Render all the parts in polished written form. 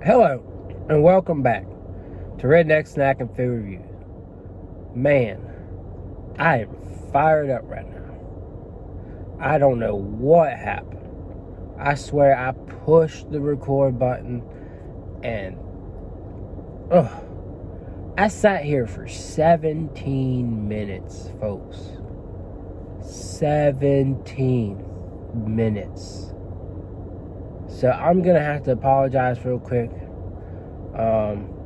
Hello, and welcome back to Redneck Snack and Food Reviews. Man, I am fired up right now. I don't know what happened. I swear I pushed the record button and I sat here for 17 minutes, folks. 17 minutes. So I'm going to have to apologize real quick.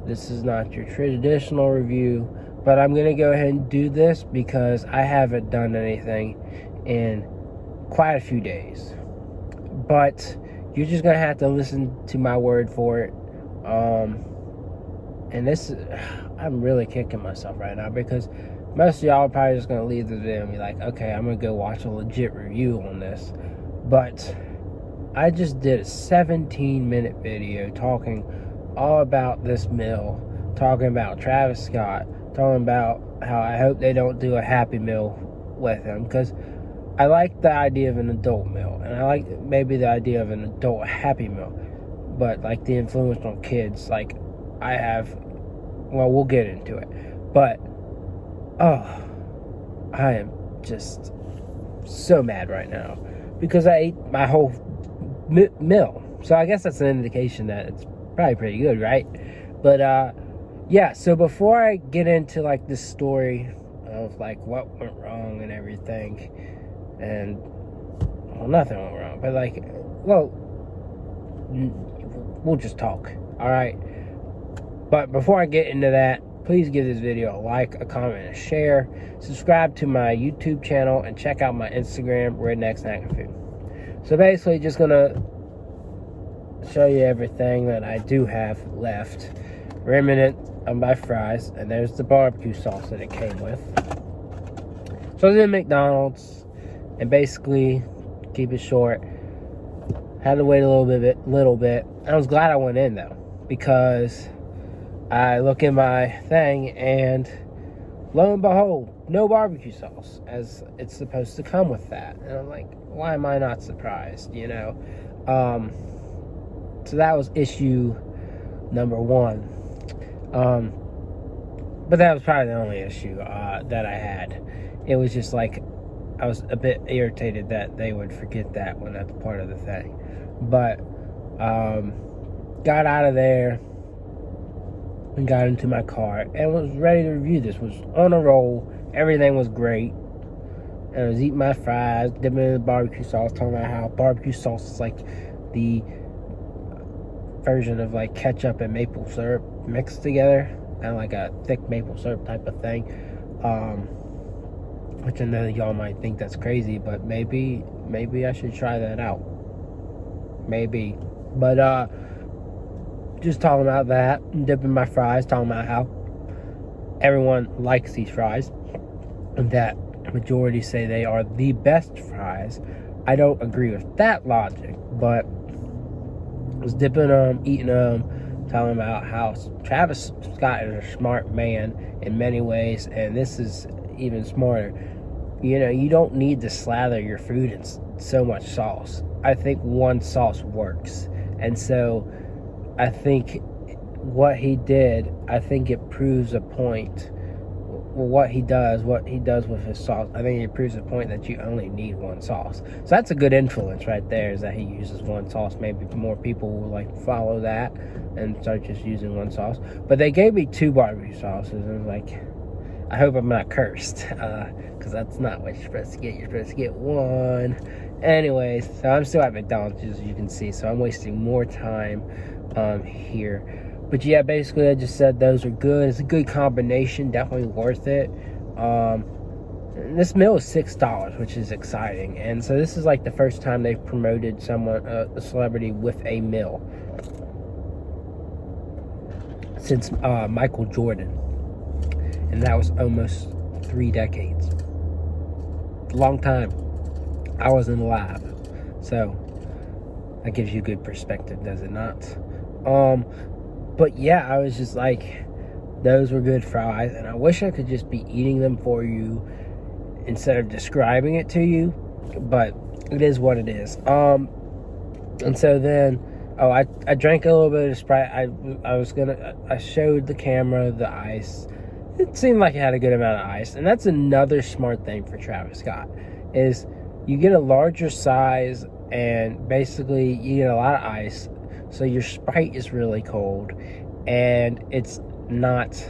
This is not your traditional review, but I'm going to go ahead and do this because I haven't done anything in quite a few days. But you're just going to have to listen to my word for it. And I'm really kicking myself right now because most of y'all are probably just going to leave the video and be like, okay, I'm going to go watch a legit review on this. But I just did a 17-minute video talking all about this meal, talking about Travis Scott, talking about how I hope they don't do a Happy Meal with him, because I like the idea of an adult meal, and I like maybe the idea of an adult Happy Meal, but like the influence on kids, like I have, well, we'll get into it, but I am just so mad right now because I ate my whole meal. So I guess that's an indication that it's probably pretty good, right? But yeah, so before I get into like this story of like what went wrong and everything, and well, nothing went wrong, but like, well, we'll just talk, all right? But before I get into that, please give this video a like, a comment, and a share. Subscribe to my YouTube channel and check out my Instagram, Redneck Snack and Food. So basically, just gonna show you everything that I do have left, remnant of my fries, and there's the barbecue sauce that it came with. So I was in McDonald's, and basically, keep it short, had to wait a little bit. I was glad I went in though, because I look in my thing and lo and behold, no barbecue sauce, as it's supposed to come with that. And I'm like, why am I not surprised, you know? So that was issue number one. But that was probably the only issue that I had. It was just like, I was a bit irritated that they would forget that when that's part of the thing. But got out of there and got into my car and was ready to review this. Was on a roll. Everything was great. And I was eating my fries, dipping in the barbecue sauce, talking about how barbecue sauce is like the version of like ketchup and maple syrup mixed together, kind of like a thick maple syrup type of thing. Which I know y'all might think that's crazy, but maybe I should try that out. Maybe. But just talking about that, dipping my fries, talking about how everyone likes these fries, and that majority say they are the best fries. I don't agree with that logic, but I was dipping them, eating them, talking about how Travis Scott is a smart man in many ways, and this is even smarter. You know, you don't need to slather your food in so much sauce. I think one sauce works, and so I think what he did, I think it proves a point. What he does with his sauce, I think it proves a point that you only need one sauce. So that's a good influence right there, is that he uses one sauce. Maybe more people will like follow that and start just using one sauce. But they gave me 2 barbecue sauces, and I was like, I hope I'm not cursed, because that's not what you're supposed to get. You're supposed to get 1. Anyways, so I'm still at McDonald's, as you can see, so I'm wasting more time here. But yeah, basically I just said those are good. It's a good combination, definitely worth it. This meal is $6, which is exciting. And so this is like the first time they've promoted someone, a celebrity, with a meal since Michael Jordan. And that was almost 3 decades. Long time. I wasn't alive. So that gives you good perspective, does it not? But yeah, I was just like, those were good fries, and I wish I could just be eating them for you instead of describing it to you, but it is what it is. And so then Oh, I drank a little bit of Sprite. I showed the camera the ice. It seemed like it had a good amount of ice. And that's another smart thing for Travis Scott, is you get a larger size and basically you get a lot of ice. So your Sprite is really cold and it's not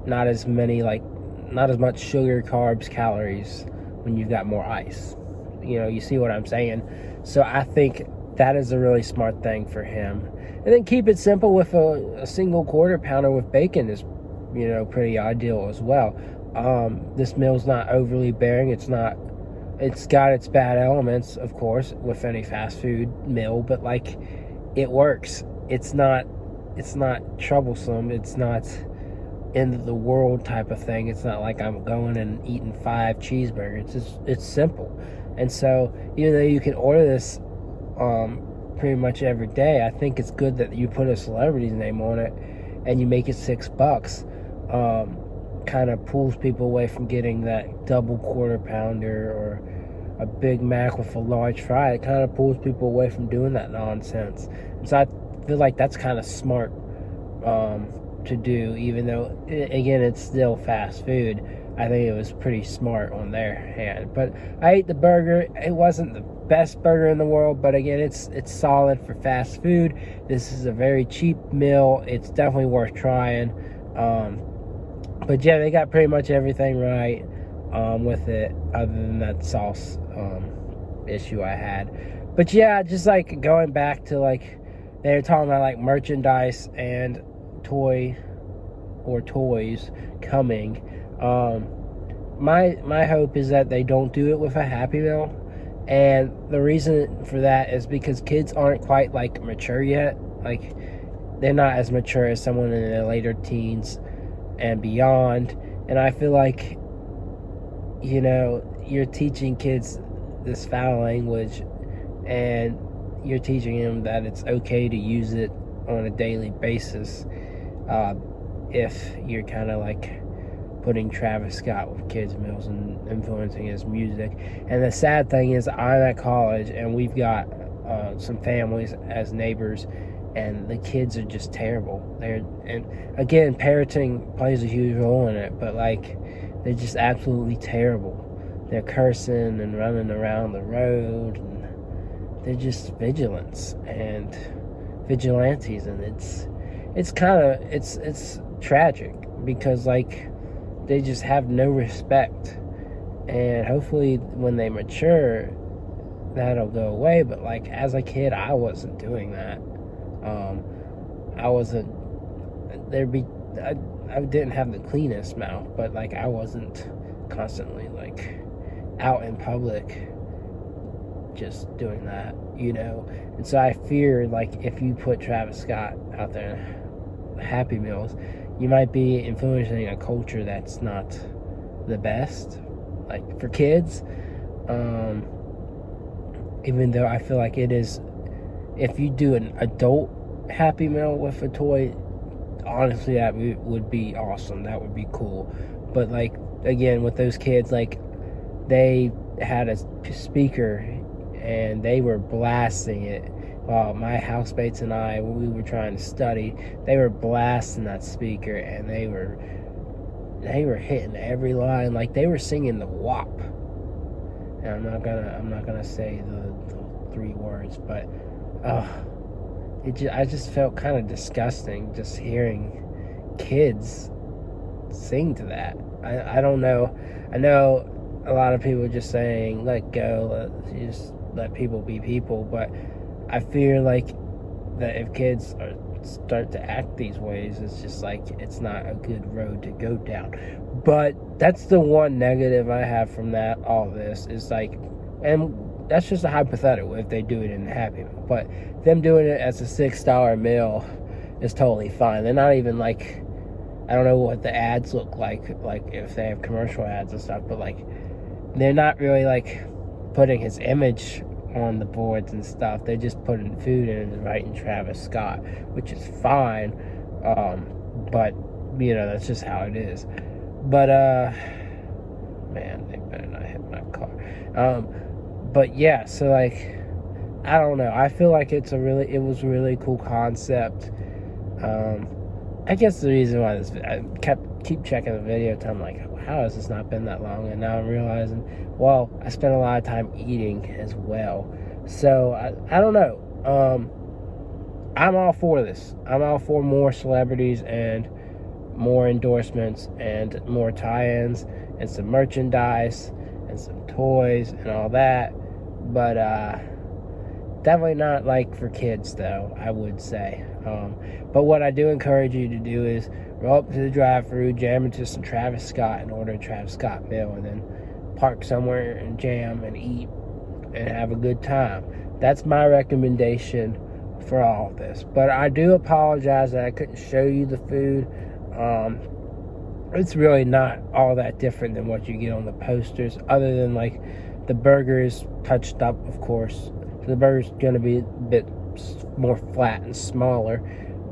not as much sugar, carbs, calories when you've got more ice. You see what I'm saying? So I think that is a really smart thing for him. And then keep it simple with a single quarter pounder with bacon is, pretty ideal as well. This meal's not overly bearing. It's got its bad elements, of course, with any fast food meal, but like, it works. It's not troublesome. It's not end of the world type of thing. It's not like I'm going and eating 5 cheeseburgers. It's simple. And so, even though you can order this pretty much every day, I think it's good that you put a celebrity's name on it and you make it $6. Kind of pulls people away from getting that double quarter pounder or a Big Mac with a large fry. It kind of pulls people away from doing that nonsense. And so I feel like that's kind of smart to do, even though, again, it's still fast food. I think it was pretty smart on their hand. But I ate the burger. It wasn't the best burger in the world, but again, it's solid for fast food. This is a very cheap meal. It's definitely worth trying. But yeah, they got pretty much everything right with it, other than that sauce issue I had. But yeah, just like going back to like, they were talking about like merchandise and toys coming. My hope is that they don't do it with a Happy Meal, and the reason for that is because kids aren't quite like mature yet. Like, they're not as mature as someone in their later teens and beyond. And I feel like, you're teaching kids this foul language, and you're teaching them that it's okay to use it on a daily basis, if you're kind of like putting Travis Scott with kids' meals and influencing his music. And the sad thing is, I'm at college and we've got some families as neighbors, and the kids are just terrible. And again, parenting plays a huge role in it, but like, they're just absolutely terrible. They're cursing and running around the road, and they're just vigilantes, and it's tragic, because like, they just have no respect. And hopefully when they mature, that'll go away. But like, as a kid, I wasn't doing that. I didn't have the cleanest mouth, but like, I wasn't constantly like out in public just doing that, And so I fear, like, if you put Travis Scott out there, Happy Meals, you might be influencing a culture that's not the best, like, for kids. Even though I feel like it is, if you do an adult Happy Meal with a toy, honestly, that would be awesome. That would be cool. But like, again, with those kids, like, they had a speaker and they were blasting it while my housemates and I, when we were trying to study, they were blasting that speaker, and they were hitting every line, like they were singing the WAP. And I'm not gonna say the 3 words, but I just felt kind of disgusting just hearing kids sing to that. I don't know. I know a lot of people are just saying, let go, just let people be people, but I fear like that if kids start to act these ways, it's just like, it's not a good road to go down. But that's the one negative I have from that, all this, is like, and that's just a hypothetical if they do it in a Happy Meal, but them doing it as a $6 meal is totally fine. They're not even like, I don't know what the ads look like if they have commercial ads and stuff, but like, they're not really like putting his image on the boards and stuff. They're just putting food in and writing Travis Scott, which is fine. But that's just how it is. But man, they better not hit my car. But yeah, so like, I don't know. I feel like it was a really cool concept. I guess the reason why I keep checking the video time, like, how has this not been that long? And now I'm realizing, well, I spent a lot of time eating as well. So I don't know. I'm all for this. I'm all for more celebrities and more endorsements and more tie-ins and some merchandise and some toys and all that. But definitely not like for kids, though, I would say. But what I do encourage you to do is roll up to the drive-thru, jam into some Travis Scott and order a Travis Scott meal, and then park somewhere and jam and eat and have a good time. That's my recommendation for all of this. But I do apologize that I couldn't show you the food. It's really not all that different than what you get on the posters, other than like the burger is touched up, of course. So the burger's going to be a bit more flat and smaller,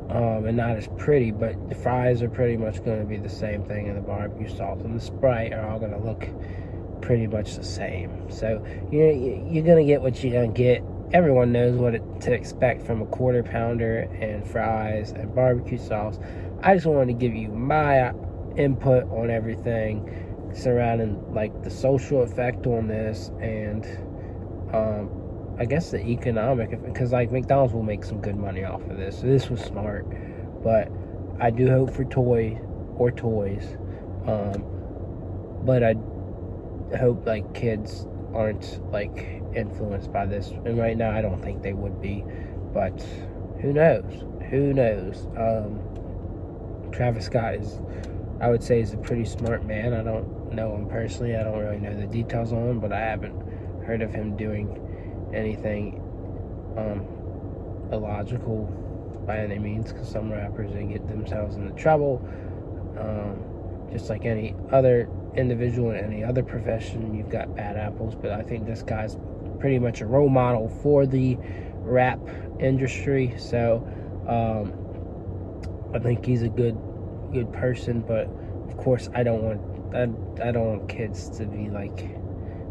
and not as pretty, but the fries are pretty much going to be the same thing, and the barbecue sauce and the Sprite are all going to look pretty much the same. So you're going to get what you're going to get. Everyone knows what to expect from a quarter pounder and fries and barbecue sauce. I just wanted to give you my input on everything surrounding like the social effect on this, and I guess the economic, because like McDonald's will make some good money off of this. So this was smart, but I do hope for toys. But I hope like kids aren't like influenced by this, and right now I don't think they would be, but who knows. Travis Scott I would say is a pretty smart man. I don't know him personally. I don't really know the details on him, but I haven't heard of him doing anything illogical by any means, because some rappers, they get themselves into trouble, just like any other individual in any other profession. You've got bad apples, but I think this guy's pretty much a role model for the rap industry. So I think he's a good person, but of course I don't want kids to be like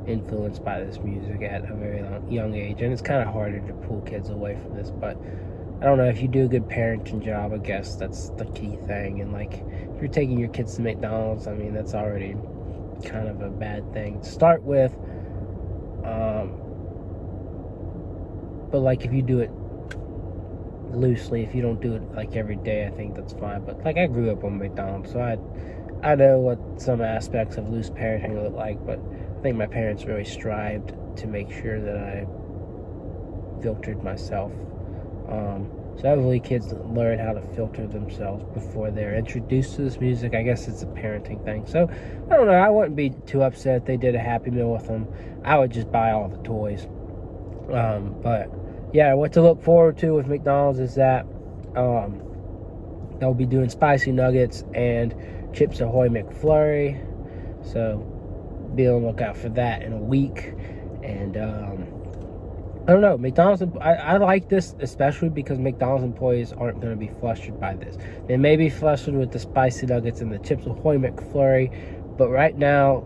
influenced by this music at a very young age, and it's kind of harder to pull kids away from this. But I don't know, if you do a good parenting job, I guess that's the key thing. And like, if you're taking your kids to McDonald's, I mean, that's already kind of a bad thing to start with. But like, if you do it loosely, if you don't do it like every day, I think that's fine. But like, I grew up on McDonald's, so I know what some aspects of loose parenting look like, but I think my parents really strived to make sure that I filtered myself. So hopefully kids learn how to filter themselves before they're introduced to this music. I guess it's a parenting thing. So I don't know, I wouldn't be too upset if they did a Happy Meal with them. I would just buy all the toys. But yeah, what to look forward to with McDonald's is that they'll be doing spicy nuggets and Chips Ahoy McFlurry. So be on the lookout for that in a week. And I don't know, McDonald's, I like this especially because McDonald's employees aren't going to be flustered by this. They may be flustered with the spicy nuggets and the Chips Ahoy McFlurry, but right now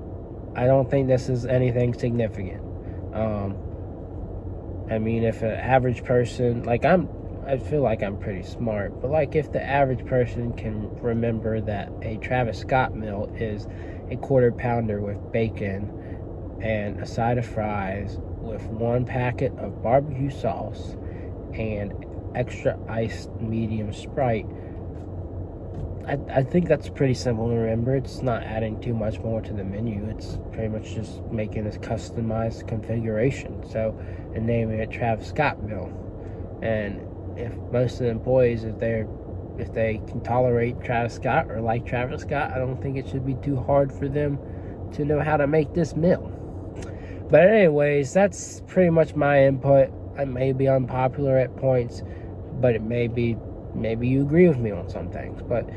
I don't think this is anything significant. I mean, if an average person, like I feel like I'm pretty smart, but like, if the average person can remember that a Travis Scott meal is a quarter pounder with bacon and a side of fries with one packet of barbecue sauce and extra iced medium Sprite, I think that's pretty simple to remember. It's not adding too much more to the menu. It's pretty much just making this customized configuration. So, and naming it Travis Scott meal. And if most of the employees, if they can tolerate Travis Scott or like Travis Scott, I don't think it should be too hard for them to know how to make this meal. But anyways, that's pretty much my input. I may be unpopular at points, but maybe you agree with me on some things. But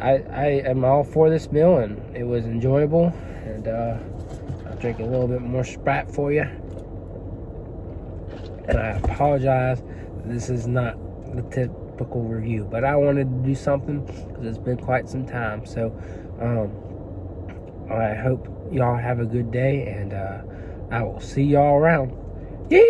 I am all for this meal, and it was enjoyable. And I'll drink a little bit more Sprite for you. And I apologize, this is not the typical review, but I wanted to do something because it's been quite some time. So I hope y'all have a good day, and I will see y'all around. Yeah.